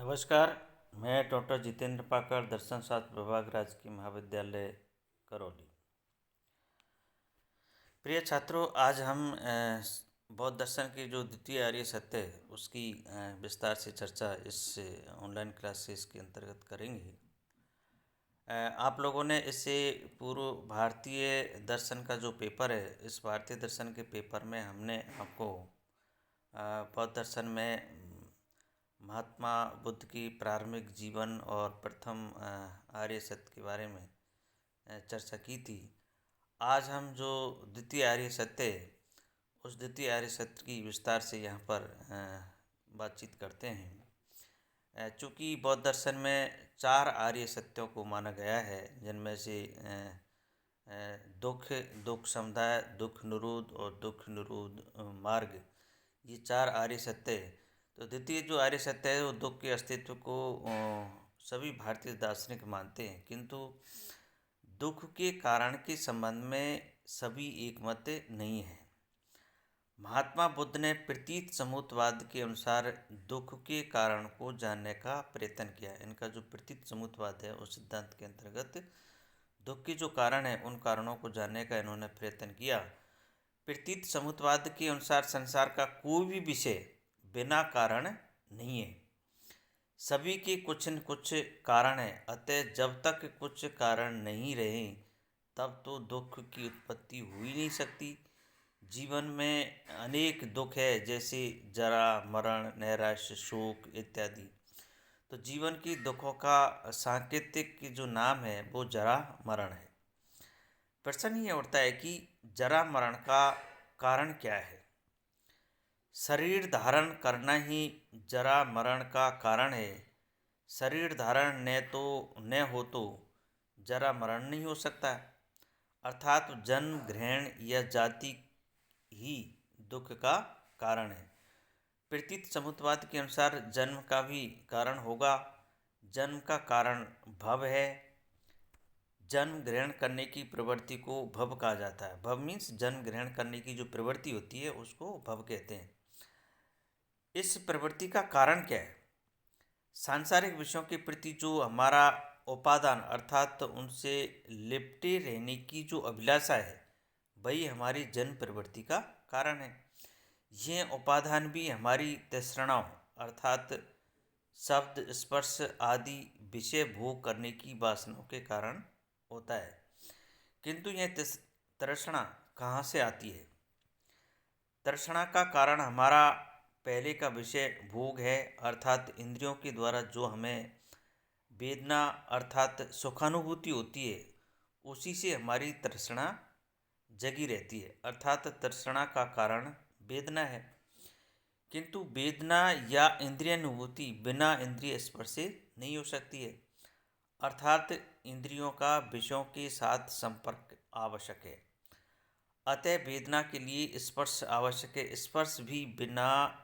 नमस्कार। मैं डॉक्टर जितेंद्र पाकर, दर्शन शास्त्र विभाग, राजकीय महाविद्यालय करौली। प्रिय छात्रों, आज हम बौद्ध दर्शन की जो द्वितीय आर्य सत्य है उसकी विस्तार से चर्चा इस ऑनलाइन क्लासेस के अंतर्गत करेंगे। आप लोगों ने इससे पूर्व भारतीय दर्शन का जो पेपर है, इस भारतीय दर्शन के पेपर में हमने आपको बौद्ध दर्शन में महात्मा बुद्ध की प्रारंभिक जीवन और प्रथम आर्य सत्य के बारे में चर्चा की थी। आज हम जो द्वितीय आर्य सत्य है उस द्वितीय आर्य सत्य की विस्तार से यहाँ पर बातचीत करते हैं। चूँकि बौद्ध दर्शन में 4 आर्य सत्यों को माना गया है, जिनमें से दुख समुदाय, दुख निरोध और दुख निरोध मार्ग, ये 4 आर्य सत्य है। तो द्वितीय जो आर्य सत्य है वो दुख के अस्तित्व को सभी भारतीय दार्शनिक मानते हैं, किंतु दुख के कारण के संबंध में सभी एकमत नहीं है। महात्मा बुद्ध ने प्रतीत समूहवाद के अनुसार दुख के कारण को जानने का प्रयत्न किया। इनका जो प्रतीत समूहवाद है उस सिद्धांत के अंतर्गत दुख के जो कारण है उन कारणों को जानने का इन्होंने प्रयत्न किया। प्रतीत समूहवाद के अनुसार संसार का कोई भी विषय बिना कारण नहीं है, सभी के कुछ न कुछ कारण है। अतः जब तक कुछ कारण नहीं रहे तब तो दुख की उत्पत्ति हो ही नहीं सकती। जीवन में अनेक दुख है, जैसे जरा, मरण, नैराश्य, शोक इत्यादि। तो जीवन की दुखों का सांकेतिक जो नाम है वो जरा मरण है। प्रश्न ये उठता है कि जरा मरण का कारण क्या है। शरीर धारण करना ही जरा मरण का कारण है। शरीर धारण न हो तो जरा मरण नहीं हो सकता। अर्थात जन्म, ग्रहण या जाति ही दुख का कारण है। प्रतीत समूहवाद के अनुसार जन्म का भी कारण होगा। जन्म का कारण भव है। जन्म ग्रहण करने की प्रवृत्ति को भव कहा जाता है। भव मीन्स जन्म ग्रहण करने की जो प्रवृत्ति होती है उसको भव कहते हैं। इस प्रवृत्ति का कारण क्या है। सांसारिक विषयों के प्रति जो हमारा उपादान अर्थात उनसे लिपटे रहने की जो अभिलाषा है वही हमारी जन्म प्रवृत्ति का कारण है। यह उपादान भी हमारी तृष्णाओं अर्थात शब्द, स्पर्श आदि विषय भोग करने की वासनाओं के कारण होता है। किंतु यह तृष्णा कहाँ से आती है। तृष्णा का कारण हमारा पहले का विषय भोग है, अर्थात इंद्रियों के द्वारा जो हमें वेदना अर्थात सुखानुभूति होती है उसी से हमारी तृष्णा जगी रहती है। अर्थात तृष्णा का कारण वेदना है। किंतु वेदना या इंद्रियानुभूति बिना इंद्रिय स्पर्श से नहीं हो सकती है। अर्थात इंद्रियों का विषयों के साथ संपर्क आवश्यक है। अतः वेदना के लिए स्पर्श आवश्यक है। स्पर्श भी बिना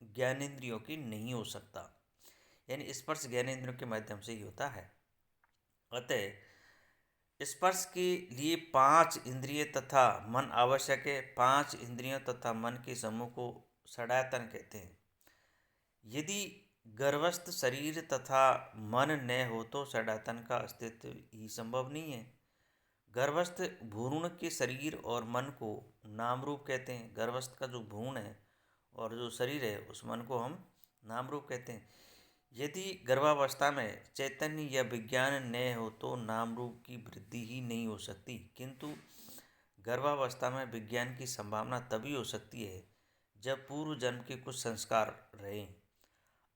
ज्ञानेंद्रियों के नहीं हो सकता, यानी स्पर्श ज्ञानेंद्रियों के माध्यम से ही होता है। अतः स्पर्श के लिए 5 इंद्रिय तथा मन आवश्यक है। 5 इंद्रियों तथा मन के समूह को षडायतन कहते हैं। यदि गर्भस्थ शरीर तथा मन न हो तो षडायतन का अस्तित्व ही संभव नहीं है। गर्भस्थ भ्रूण के शरीर और मन को नाम रूप कहते हैं। गर्भस्थ का जो भ्रूण है और जो शरीर है उस मन को हम नाम रूप कहते हैं। यदि गर्भावस्था में चैतन्य या विज्ञान न हो तो नाम रूप की वृद्धि ही नहीं हो सकती। किंतु गर्भावस्था में विज्ञान की संभावना तभी हो सकती है जब पूर्व जन्म के कुछ संस्कार रहें।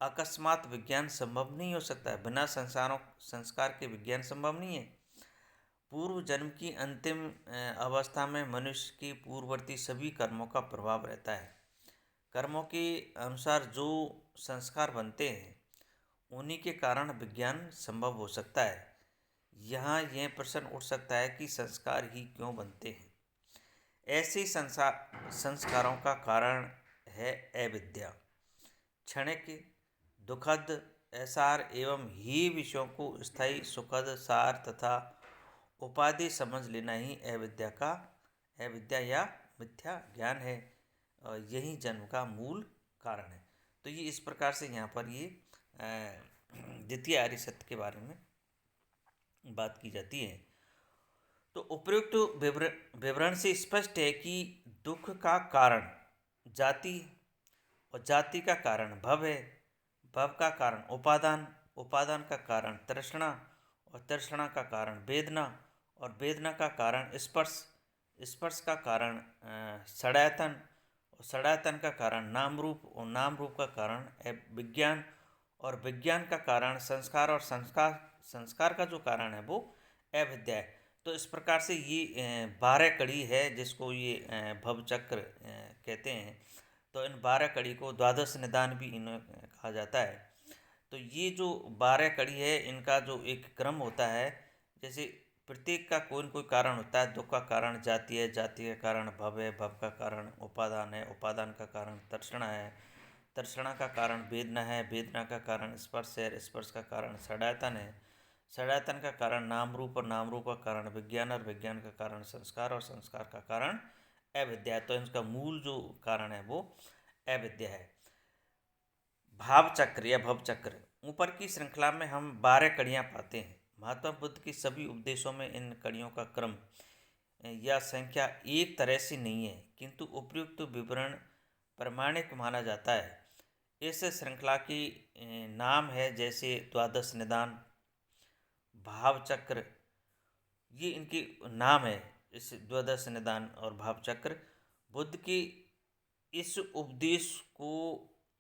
अकस्मात विज्ञान संभव नहीं हो सकता है। बिना संस्कार के विज्ञान संभव नहीं है। पूर्व जन्म की अंतिम अवस्था में मनुष्य के पूर्ववर्ती सभी कर्मों का प्रभाव रहता है। कर्मों के अनुसार जो संस्कार बनते हैं उन्हीं के कारण विज्ञान संभव हो सकता है। यहाँ यह प्रश्न उठ सकता है कि संस्कार ही क्यों बनते हैं। ऐसे संस्कारों का कारण है अविद्या। क्षणिक दुखद ऐसार एवं ही विषयों को स्थायी सुखद सार तथा उपाधि समझ लेना ही अविद्या या मिथ्या ज्ञान है। यही जन्म का मूल कारण है। तो ये इस प्रकार से यहाँ पर ये द्वितीय आर्य सत्य के बारे में बात की जाती है। तो उपयुक्त विवरण से स्पष्ट है कि दुख का कारण जाति और जाति का कारण भव है, भव का कारण उपादान, उपादान का कारण तृष्णा और तृष्णा का कारण वेदना और वेदना का कारण स्पर्श, स्पर्श का कारण षडायतन और षडायतन का कारण नाम रूप और नाम रूप का कारण विज्ञान और विज्ञान का कारण संस्कार और संस्कार, संस्कार का जो कारण है वो अविद्या है। तो इस प्रकार से ये 12 कड़ी है जिसको ये भवचक्र कहते हैं। तो इन 12 कड़ी को द्वादश निदान भी इन्हें कहा जाता है। तो ये जो 12 कड़ी है इनका जो एक क्रम होता है, जैसे प्रत्येक का कोई न कोई कारण होता है। दुख का कारण जाति है, जाति का कारण भव है, भव का कारण उपादान है, उपादान का कारण तृष्णा है, तृष्णा का कारण वेदना है, वेदना का कारण स्पर्श है, स्पर्श का कारण षडायतन है, षडायतन का कारण नाम रूप और नाम रूप का कारण विज्ञान और विज्ञान का कारण संस्कार और संस्कार का कारण अविद्या है। तो इसका मूल जो कारण है वो अविद्या है। भाव चक्र या भव चक्र, ऊपर की श्रृंखला में हम 12 कड़ियाँ पाते हैं। महात्मा बुद्ध के सभी उपदेशों में इन कड़ियों का क्रम या संख्या एक तरह से नहीं है, किंतु उपयुक्त विवरण प्रमाणिक माना जाता है। इस श्रृंखला की नाम है जैसे द्वादश निदान, भाव चक्र, ये इनके नाम है। इस द्वादश निदान और भाव चक्र बुद्ध की इस उपदेश को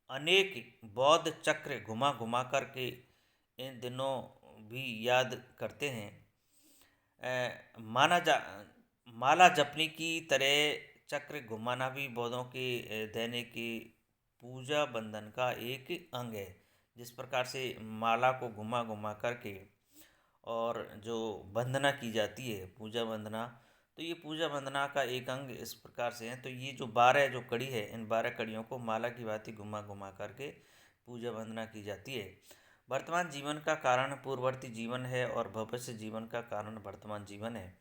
अनेक बौद्ध चक्र घुमा घुमा करके इन दिनों भी याद करते हैं। माला जपने की तरह चक्र घुमाना भी बौद्धों के दैनिक की पूजा बंधन का एक अंग है। जिस प्रकार से माला को घुमा घुमा करके और जो वंदना की जाती है पूजा वंदना, तो ये पूजा वंदना का एक अंग इस प्रकार से है। तो ये जो 12 जो कड़ी है, इन 12 कड़ियों को माला की भांति घुमा घुमा करके पूजा वंदना की जाती है। वर्तमान जीवन का कारण पूर्ववर्ती जीवन है और भविष्य जीवन का कारण वर्तमान जीवन है।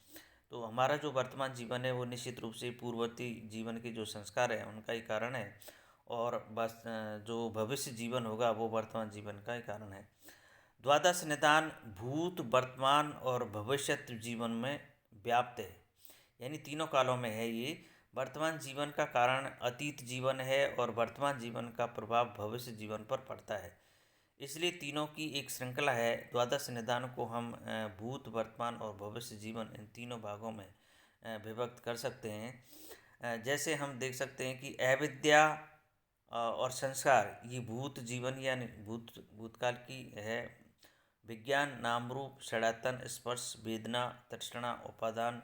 तो हमारा जो वर्तमान जीवन है वो निश्चित रूप से पूर्ववर्ती जीवन के जो संस्कार है उनका ही कारण है, और बस जो भविष्य जीवन होगा वो वर्तमान जीवन का ही कारण है। द्वादश निदान भूत, वर्तमान और भविष्यत जीवन में व्याप्त है, यानी तीनों कालों में है। ये वर्तमान जीवन का कारण अतीत जीवन है और वर्तमान जीवन का प्रभाव भविष्य जीवन पर पड़ता है। इसलिए तीनों की एक श्रृंखला है। द्वादश निदान को हम भूत, वर्तमान और भविष्य जीवन इन तीनों भागों में विभक्त कर सकते हैं। जैसे हम देख सकते हैं कि अविद्या और संस्कार ये भूत जीवन यानी भूतकाल की है। विज्ञान नाम रूप षडायतन स्पर्श वेदना तृष्णा उपादान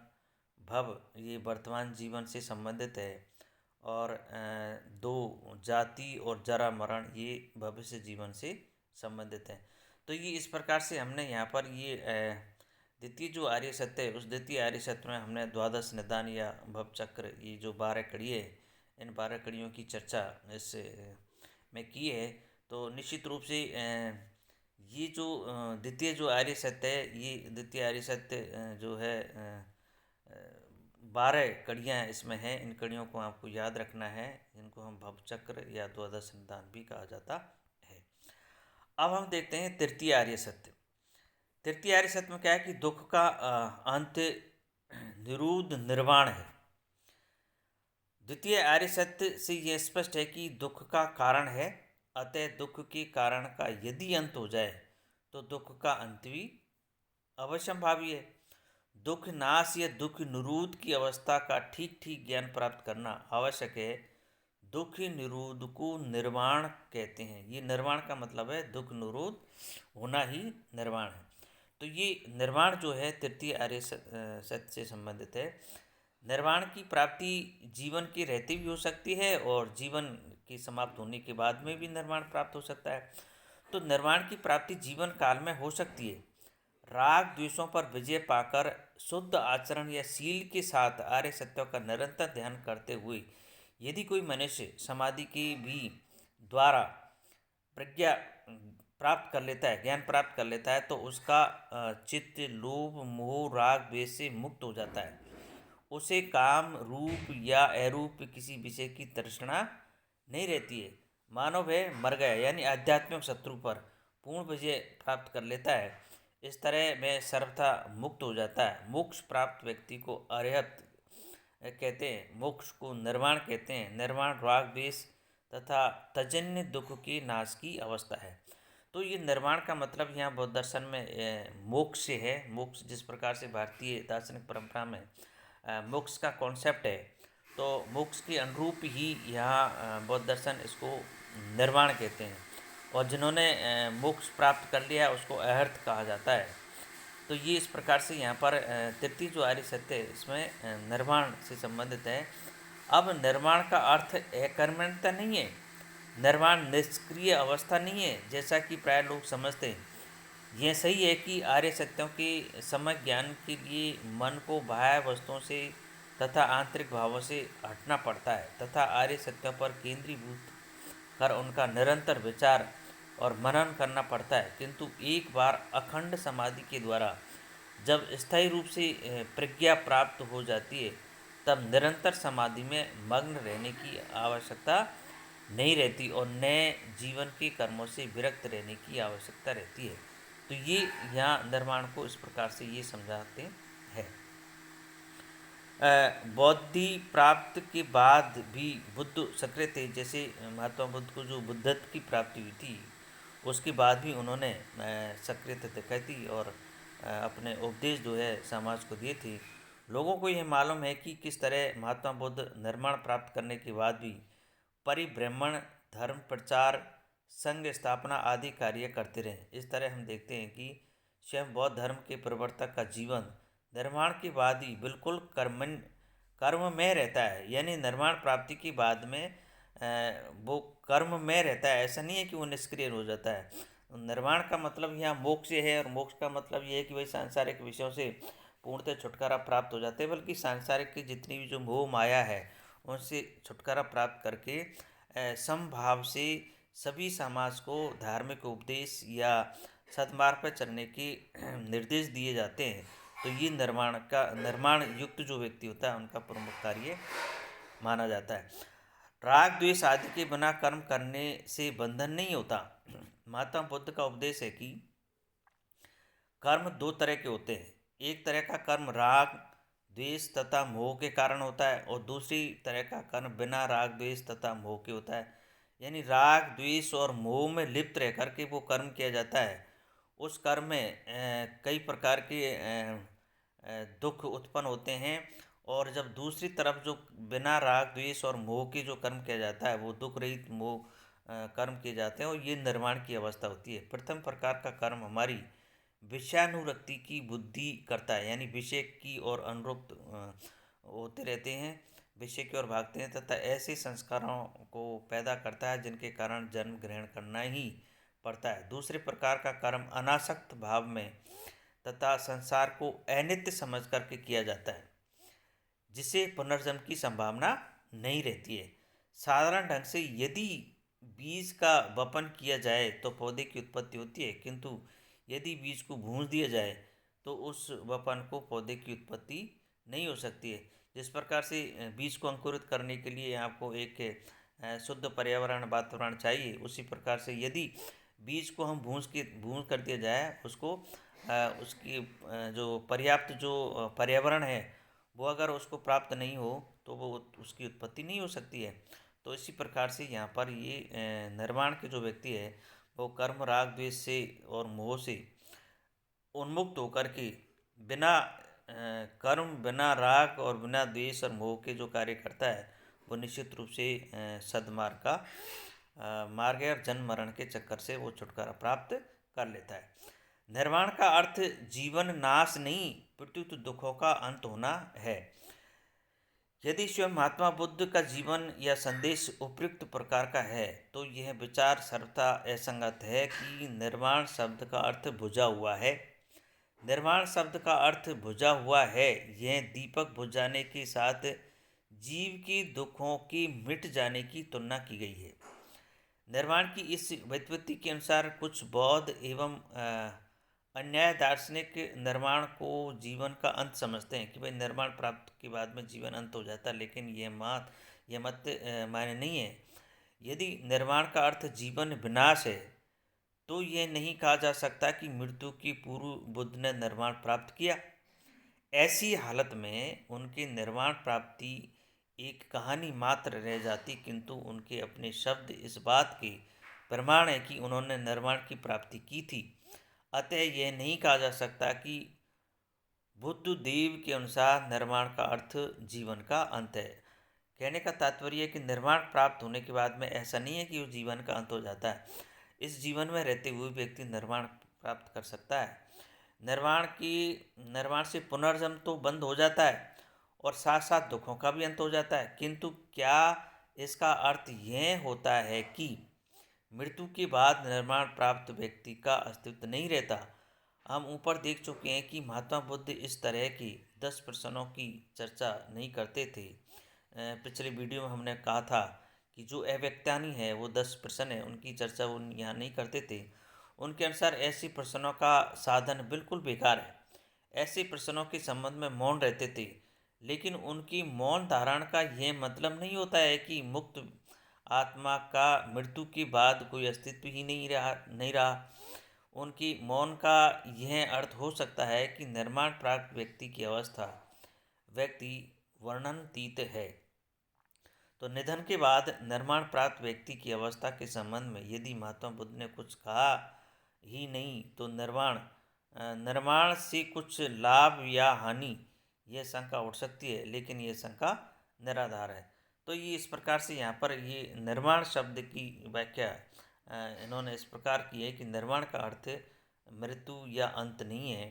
भव ये वर्तमान जीवन से संबंधित है, और दो जाति और जरा मरण ये भविष्य जीवन से संबंधित है। तो ये इस प्रकार से हमने यहाँ पर ये द्वितीय जो आर्य सत्य है उस द्वितीय आर्य सत्य में हमने द्वादश निदान या भव चक्र ये जो 12 कड़ी है, इन 12 कड़ियों की चर्चा इस में की है। तो निश्चित रूप से ये जो द्वितीय जो आर्य सत्य है, ये द्वितीय आर्य सत्य जो है 12 कड़ियाँ इसमें हैं। इन कड़ियों को आपको याद रखना है, इनको हम भवचक्र या द्वादश निदान भी कहा जाता है। अब हम देखते हैं तृतीय आर्य सत्य। तृतीय आर्य सत्य में क्या है कि दुख का अंत निरुद्ध निर्वाण है। द्वितीय आर्य सत्य से यह स्पष्ट है कि दुख का कारण है, अतः दुख के कारण का यदि अंत हो जाए तो दुख का अंत भी अवश्यंभावी है। दुख नाश या दुख निरोध की अवस्था का ठीक ठीक ज्ञान प्राप्त करना आवश्यक है। दुख निरोध को निर्वाण कहते हैं। ये निर्वाण का मतलब है दुख निरोध होना ही निर्वाण है। तो ये निर्वाण जो है तृतीय आर्य सत्य से संबंधित है। निर्वाण की प्राप्ति जीवन के रहते भी हो सकती है और जीवन के समाप्त होने के बाद में भी निर्वाण प्राप्त हो सकता है। तो निर्वाण की प्राप्ति जीवन काल में हो सकती है। राग द्वेषों पर विजय पाकर शुद्ध आचरण या शील के साथ आर्य सत्यों का निरंतर ध्यान करते हुए यदि कोई मनुष्य समाधि के भी द्वारा प्रज्ञा प्राप्त कर लेता है, ज्ञान प्राप्त कर लेता है, तो उसका चित्त लोभ मोह राग द्वेष से मुक्त हो जाता है। उसे काम रूप या अरूप किसी विषय की तृष्णा नहीं रहती है। मानो वह मर गया, यानी आध्यात्मिक शत्रु पर पूर्ण विजय प्राप्त कर लेता है, इस तरह वह सर्वथा मुक्त हो जाता है। मोक्ष प्राप्त व्यक्ति को अरिहत कहते हैं। मोक्ष को निर्वाण कहते हैं। निर्वाण राग द्वेष तथा तजन्य दुख के नाश की अवस्था है। तो ये निर्वाण का मतलब यहाँ बौद्ध दर्शन में मोक्ष से है। मोक्ष जिस प्रकार से भारतीय दार्शनिक परंपरा में मोक्ष का कॉन्सेप्ट है, तो मोक्ष के अनुरूप ही यहाँ बौद्ध दर्शन इसको निर्वाण कहते हैं। और जिन्होंने मोक्ष प्राप्त कर लिया उसको अहर्थ कहा जाता है। तो ये इस प्रकार से यहाँ पर तृतीय जो आर्य सत्य है इसमें निर्वाण से संबंधित है। अब निर्वाण का अर्थ अकर्मण्यता नहीं है। निर्वाण निष्क्रिय अवस्था नहीं है जैसा कि प्राय लोग समझते हैं। यह सही है कि आर्य सत्यों के सम्यक ज्ञान के लिए मन को बाह्य वस्तुओं से तथा आंतरिक भावों से हटना पड़ता है तथा आर्य सत्यों पर केंद्रीभूत कर उनका निरंतर विचार और मनन करना पड़ता है। किंतु एक बार अखंड समाधि के द्वारा जब स्थायी रूप से प्रज्ञा प्राप्त हो जाती है, तब निरंतर समाधि में मग्न रहने की आवश्यकता नहीं रहती और नए जीवन के कर्मों से विरक्त रहने की आवश्यकता रहती है। तो ये यहाँ निर्वाण को इस प्रकार से ये समझाते हैं। बौद्धि प्राप्त के बाद भी बुद्ध सक्रिय थे। जैसे महात्मा बुद्ध को जो बुद्धत्व की प्राप्ति हुई थी उसके बाद भी उन्होंने सक्रियता दिखाई थी और अपने उपदेश जो है समाज को दिए थे। लोगों को यह मालूम है कि किस तरह महात्मा बुद्ध निर्माण प्राप्त करने के बाद भी परिभ्रमण, धर्म प्रचार, संघ स्थापना आदि कार्य करते रहे। इस तरह हम देखते हैं कि स्वयं बौद्ध धर्म के प्रवर्तक का जीवन निर्माण के बाद ही बिल्कुल कर्म में रहता है। यानी निर्माण प्राप्ति के बाद में वो कर्म में रहता है। ऐसा नहीं है कि वो निष्क्रिय हो जाता है। निर्वाण का मतलब यहाँ मोक्ष है और मोक्ष का मतलब ये है कि भाई सांसारिक विषयों से पूर्णतः छुटकारा प्राप्त हो जाते हैं, बल्कि सांसारिक की जितनी भी जो मोह माया है उनसे छुटकारा प्राप्त करके समभाव से सभी समाज को धार्मिक उपदेश या सद्मार्ग पर चलने के निर्देश दिए जाते हैं। तो ये निर्माण युक्त जो व्यक्ति होता है उनका प्रमुख कार्य माना जाता है। राग द्वेष आदि के बिना कर्म करने से बंधन नहीं होता। महात्मा बुद्ध का उपदेश है कि कर्म दो तरह के होते हैं। एक तरह का कर्म राग द्वेष तथा मोह के कारण होता है और दूसरी तरह का कर्म बिना राग द्वेष तथा मोह के होता है। यानी राग द्वेष और मोह में लिप्त रह करके वो कर्म किया जाता है। उस कर्म में कई प्रकार के दुख उत्पन्न होते हैं और जब दूसरी तरफ जो बिना राग द्वेष और मोह के जो कर्म किया जाता है वो दुख रहित मोह कर्म किए जाते हैं और ये निर्वाण की अवस्था होती है। प्रथम प्रकार का कर्म हमारी विषयानुरक्ति की बुद्धि करता है, यानी विषय की ओर अनुरक्त होते रहते हैं, विषय की ओर भागते हैं तथा ऐसे संस्कारों को पैदा करता है जिनके कारण जन्म ग्रहण करना ही पड़ता है। दूसरे प्रकार का कर्म अनासक्त भाव में तथा संसार को अनित्य समझ करके किया जाता है, जिसे पुनर्जन्म की संभावना नहीं रहती है। साधारण ढंग से यदि बीज का वपन किया जाए तो पौधे की उत्पत्ति होती है, किंतु यदि बीज को भूंज दिया जाए तो उस वपन को पौधे की उत्पत्ति नहीं हो सकती है। जिस प्रकार से बीज को अंकुरित करने के लिए आपको एक शुद्ध पर्यावरण वातावरण चाहिए, उसी प्रकार से यदि बीज को हम भूंज कर दिया जाए उसको उसकी जो पर्याप्त जो पर्यावरण है वो अगर उसको प्राप्त नहीं हो तो वो उसकी उत्पत्ति नहीं हो सकती है। तो इसी प्रकार से यहाँ पर ये निर्वाण के जो व्यक्ति है वो कर्म राग द्वेष से और मोह से उन्मुक्त होकर के बिना कर्म, बिना राग और बिना द्वेष और मोह के जो कार्य करता है वो निश्चित रूप से सद्मार्ग का मार्ग है और जन्म मरण के चक्कर से वो छुटकारा प्राप्त कर लेता है। निर्वाण का अर्थ जीवन नाश नहीं प्रत्युत दुखों का अंत होना है। यदि स्वयं महात्मा बुद्ध का जीवन या संदेश उपयुक्त प्रकार का है तो यह विचार सर्वथा असंगत है कि निर्वाण शब्द का अर्थ बुझा हुआ है। निर्वाण शब्द का अर्थ बुझा हुआ है। यह दीपक बुझ जाने के साथ जीव के दुखों के मिट जाने की तुलना की गई है। निर्वाण की इस व्युत्पत्ति के अनुसार कुछ बौद्ध एवं अन्याय दार्शनिक निर्वाण को जीवन का अंत समझते हैं कि भाई निर्वाण प्राप्त के बाद में जीवन अंत हो जाता है, लेकिन यह मत मायने नहीं है। यदि निर्वाण का अर्थ जीवन विनाश है तो यह नहीं कहा जा सकता कि मृत्यु की पूर्व बुद्ध ने निर्वाण प्राप्त किया। ऐसी हालत में उनकी निर्वाण प्राप्ति एक कहानी मात्र रह जाती, किंतु उनके अपने शब्द इस बात के प्रमाण है कि उन्होंने निर्वाण की प्राप्ति की थी। अतः यह नहीं कहा जा सकता कि बुद्ध देव के अनुसार निर्वाण का अर्थ जीवन का अंत है। कहने का तात्पर्य है कि निर्वाण प्राप्त होने के बाद में ऐसा नहीं है कि वो जीवन का अंत हो जाता है। इस जीवन में रहते हुए व्यक्ति निर्वाण प्राप्त कर सकता है। निर्वाण से पुनर्जन्म तो बंद हो जाता है और साथ साथ दुखों का भी अंत हो जाता है, किंतु क्या इसका अर्थ यह होता है कि मृत्यु के बाद निर्वाण प्राप्त व्यक्ति का अस्तित्व नहीं रहता? हम ऊपर देख चुके हैं कि महात्मा बुद्ध इस तरह की 10 प्रश्नों की चर्चा नहीं करते थे। पिछले वीडियो में हमने कहा था कि जो अव्यक्तानी है वो 10 प्रश्न है, उनकी चर्चा वो यहाँ नहीं करते थे। उनके अनुसार ऐसी प्रश्नों का साधन बिल्कुल बेकार है। ऐसे प्रश्नों के संबंध में मौन रहते थे, लेकिन उनकी मौन धारण का यह मतलब नहीं होता है कि मुक्त आत्मा का मृत्यु के बाद कोई अस्तित्व ही नहीं रहा। उनकी मौन का यह अर्थ हो सकता है कि निर्माण प्राप्त व्यक्ति की अवस्था व्यक्ति वर्णनातीत है। तो निधन के बाद निर्माण प्राप्त व्यक्ति की अवस्था के संबंध में यदि महात्मा बुद्ध ने कुछ कहा ही नहीं तो निर्माण से कुछ लाभ या हानि, यह शंका उठ सकती है, लेकिन यह शंका निराधार है। तो ये इस प्रकार से यहाँ पर ये निर्माण शब्द की व्याख्या इन्होंने इस प्रकार की है कि निर्वाण का अर्थ मृत्यु या अंत नहीं है।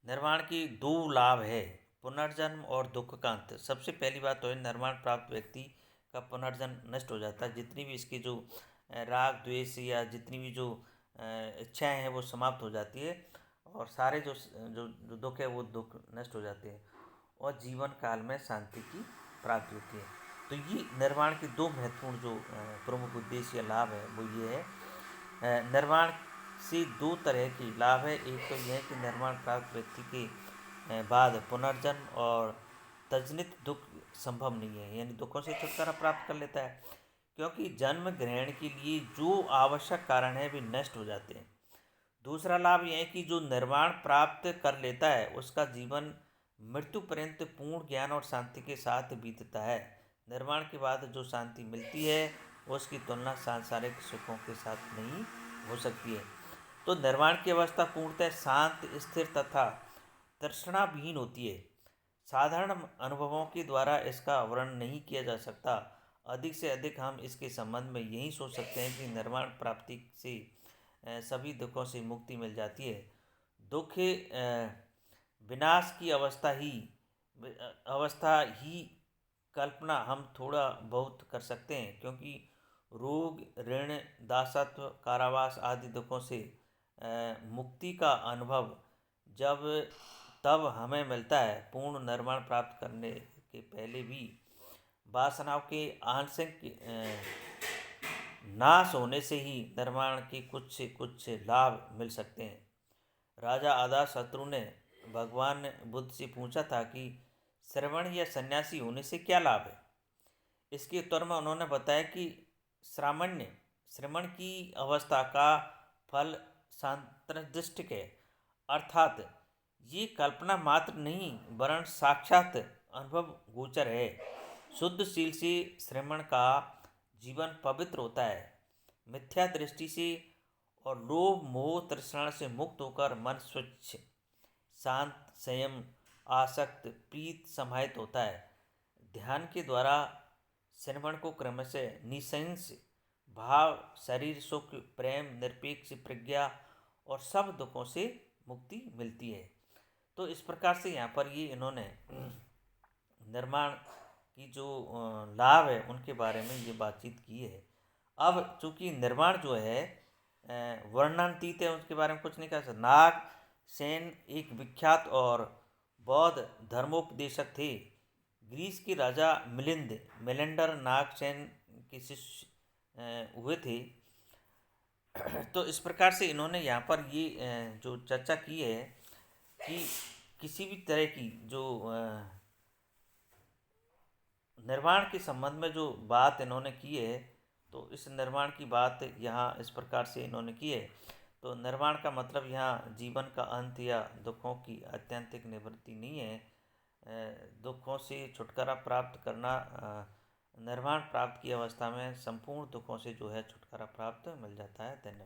निर्वाण की दो लाभ है, पुनर्जन्म और दुख का अंत। सबसे पहली बात तो है निर्वाण प्राप्त व्यक्ति का पुनर्जन्म नष्ट हो जाता है। जितनी भी इसकी जो राग द्वेष या जितनी भी जो इच्छाएं हैं वो समाप्त हो जाती है और सारे जो दुख है वो दुख नष्ट हो जाते हैं और जीवन काल में शांति की प्राप्ति होती है। तो ये निर्वाण के दो महत्वपूर्ण जो प्रमुख उद्देश्य या लाभ है वो ये है। निर्वाण से दो तरह की लाभ है। एक तो यह है कि निर्वाण प्राप्त व्यक्ति के बाद पुनर्जन्म और तजनित दुख संभव नहीं है, यानी दुखों से छुटकारा प्राप्त कर लेता है, क्योंकि जन्म ग्रहण के लिए जो आवश्यक कारण है वे नष्ट हो जाते हैं। दूसरा लाभ यह है कि जो निर्वाण प्राप्त कर लेता है उसका जीवन मृत्यु पर्यंत पूर्ण ज्ञान और शांति के साथ बीतता है। निर्वाण के बाद जो शांति मिलती है उसकी तुलना सांसारिक सुखों के साथ नहीं हो सकती है। तो निर्वाण की अवस्था पूर्णतः शांत, स्थिर तथा तृष्णाविहीन होती है। साधारण अनुभवों के द्वारा इसका वर्णन नहीं किया जा सकता। अधिक से अधिक हम इसके संबंध में यही सोच सकते हैं कि निर्वाण प्राप्ति से सभी दुखों से मुक्ति मिल जाती है। दुख विनाश की अवस्था ही कल्पना हम थोड़ा बहुत कर सकते हैं, क्योंकि रोग, ऋण, दासत्व, कारावास आदि दुखों से मुक्ति का अनुभव जब तब हमें मिलता है। पूर्ण निर्वाण प्राप्त करने के पहले भी वासनाओं के आंशिक नाश होने से ही निर्वाण के कुछ लाभ मिल सकते हैं। राजा अजातशत्रु ने भगवान बुद्ध से पूछा था कि श्रवण या सन्यासी होने से क्या लाभ है। इसके उत्तर में उन्होंने बताया कि श्रवण की अवस्था का फल सांतर्दृष्टिक है, अर्थात ये कल्पना मात्र नहीं वरन साक्षात अनुभव गोचर है। शुद्ध शील से श्रवण का जीवन पवित्र होता है। मिथ्या दृष्टि से और लोभ मोह तृष्णा से मुक्त होकर मन स्वच्छ, शांत, संयम, आसक्त, प्रीत, समाहित होता है। ध्यान के द्वारा श्रवण को क्रमशः निसंश भाव, शरीर सुख, प्रेम, निरपेक्ष प्रज्ञा और सब दुखों से मुक्ति मिलती है। तो इस प्रकार से यहाँ पर ये इन्होंने निर्माण की जो लाभ है उनके बारे में ये बातचीत की है। अब चूँकि निर्माण जो है वर्णनातीत है, उसके बारे में कुछ नहीं कह सकते। नागसेन एक विख्यात और बौद्ध धर्मोपदेशक थे। ग्रीस के राजा मिलिंडर नागसेन के शिष्य हुए थे। तो इस प्रकार से इन्होंने यहाँ पर ये जो चर्चा की है कि किसी भी तरह की जो निर्वाण के संबंध में जो बात इन्होंने की है, तो इस निर्वाण की बात यहाँ इस प्रकार से इन्होंने की है। तो निर्वाण का मतलब यहाँ जीवन का अंत या दुखों की आत्यंतिक निवृत्ति नहीं है। दुखों से छुटकारा प्राप्त करना, निर्वाण प्राप्त की अवस्था में संपूर्ण दुखों से जो है छुटकारा प्राप्त मिल जाता है। धन्यवाद।